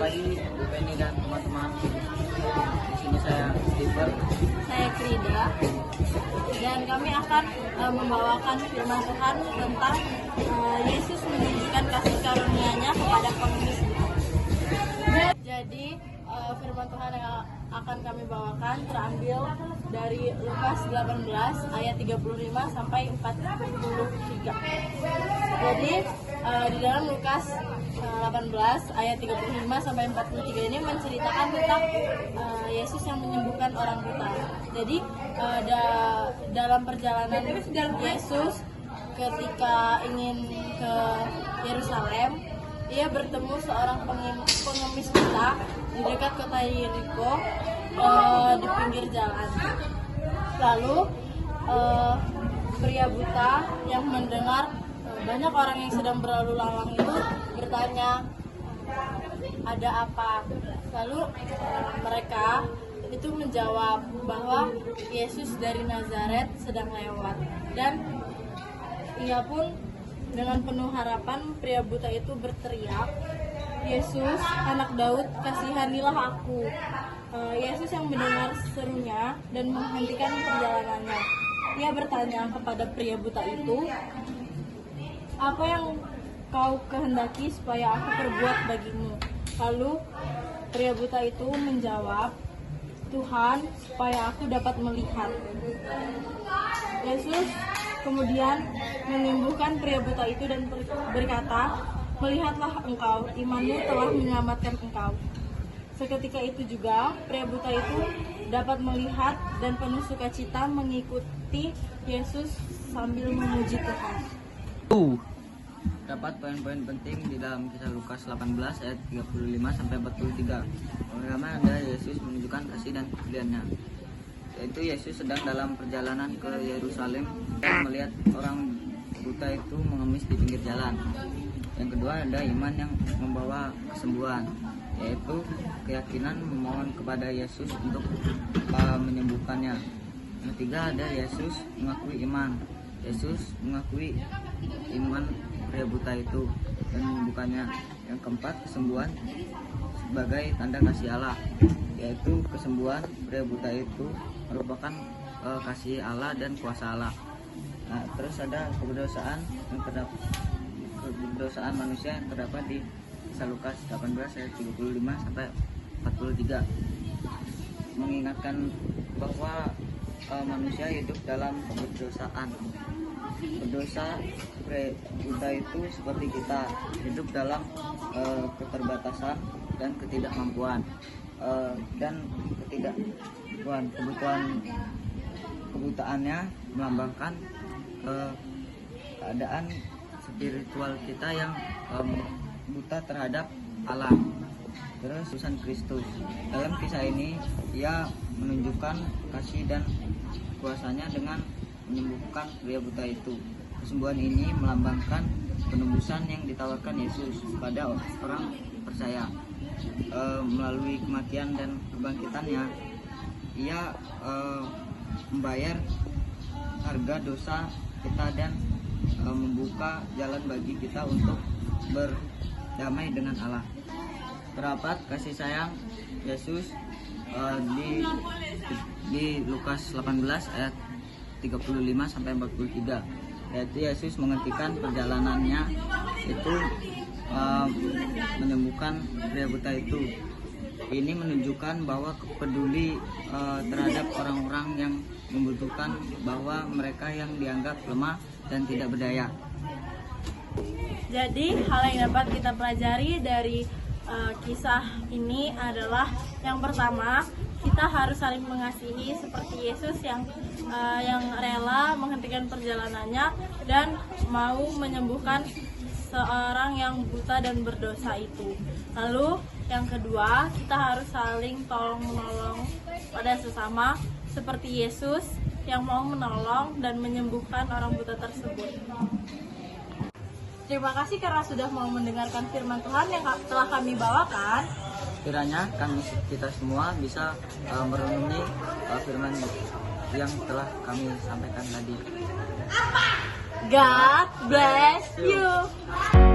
pagi Bu Penny dan teman-teman. Di sini saya Steven. Saya Krida, dan kami akan membawakan firman Tuhan tentang Yesus menunjukkan kasih karunia-Nya kepada pengemis. Jadi firman Tuhan yang akan kami bawakan terambil dari Lukas 18 ayat 35 sampai 43. Jadi di dalam Lukas 18 ayat 35 sampai 43 ini menceritakan tentang Yesus yang menyembuhkan orang buta. Jadi dalam perjalanan Yesus ketika ingin ke Yerusalem, ia bertemu seorang pengemis buta di dekat kota Yeriko di pinggir jalan. Lalu pria buta yang mendengar banyak orang yang sedang berlalu lalang itu bertanya, ada apa? Lalu mereka itu menjawab bahwa Yesus dari Nazaret sedang lewat, dan ia pun dengan penuh harapan pria buta itu berteriak, Yesus, anak Daud, kasihanilah aku. Yesus yang mendengar serunya dan menghentikan perjalanannya. Ia bertanya kepada pria buta itu, apa yang kau kehendaki supaya aku perbuat bagimu? Lalu pria buta itu menjawab, Tuhan, supaya aku dapat melihat. Yesus kemudian menyembuhkan pria buta itu dan berkata, melihatlah engkau, imanmu telah menyelamatkan engkau. Seketika itu juga pria buta itu dapat melihat dan penuh sukacita mengikuti Yesus sambil memuji Tuhan. Dapat poin-poin penting di dalam kisah Lukas 18 ayat 35 sampai 43. Pertama ada Yesus menunjukkan kasih dan kepeduliannya. Yaitu Yesus sedang dalam perjalanan ke Yerusalem dan melihat orang buta itu mengemis di pinggir jalan. Yang kedua ada iman yang membawa kesembuhan, yaitu keyakinan memohon kepada Yesus untuk menyembuhkannya. Yang ketiga ada Yesus mengakui iman. Yesus mengakui iman pria buta itu dan menyembuhkannya. Yang keempat, kesembuhan sebagai tanda kasih Allah, yaitu kesembuhan pria buta itu merupakan kasih Allah dan kuasa Allah. Nah, terus ada keberdosaan yang keberdosaan manusia yang terdapat di kisah Lukas 18 ayat 35 sampai 43, mengingatkan bahwa manusia hidup dalam keberdosaan. Berdosa pria buta itu seperti kita, hidup dalam keterbatasan dan ketidakmampuan dan kebutaannya melambangkan keadaan spiritual kita yang buta terhadap Allah. Terus Tuhan Kristus dalam kisah ini ia menunjukkan kasih dan kuasanya dengan menyembuhkan pria buta itu. Kesembuhan ini melambangkan penebusan yang ditawarkan Yesus pada orang percaya. Melalui kematian dan kebangkitannya, ia membayar harga dosa kita dan membuka jalan bagi kita untuk berdamai dengan Allah. Terdapat kasih sayang Yesus di Lukas 18 ayat 35 sampai 43, yaitu Yesus menghentikan perjalanannya itu menyembuhkan pria buta itu. Ini menunjukkan bahwa peduli terhadap orang-orang yang membutuhkan, bahwa mereka yang dianggap lemah dan tidak berdaya. Jadi hal yang dapat kita pelajari dari kisah ini adalah, yang pertama, kita harus saling mengasihi seperti Yesus yang rela menghentikan perjalanannya dan mau menyembuhkan seorang yang buta dan berdosa itu. Lalu yang kedua, kita harus saling tolong-menolong pada sesama seperti Yesus yang mau menolong dan menyembuhkan orang buta tersebut. Terima kasih karena sudah mau mendengarkan firman Tuhan yang telah kami bawakan. Kiranya kita semua bisa merenungi firman yang telah kami sampaikan tadi. God bless you.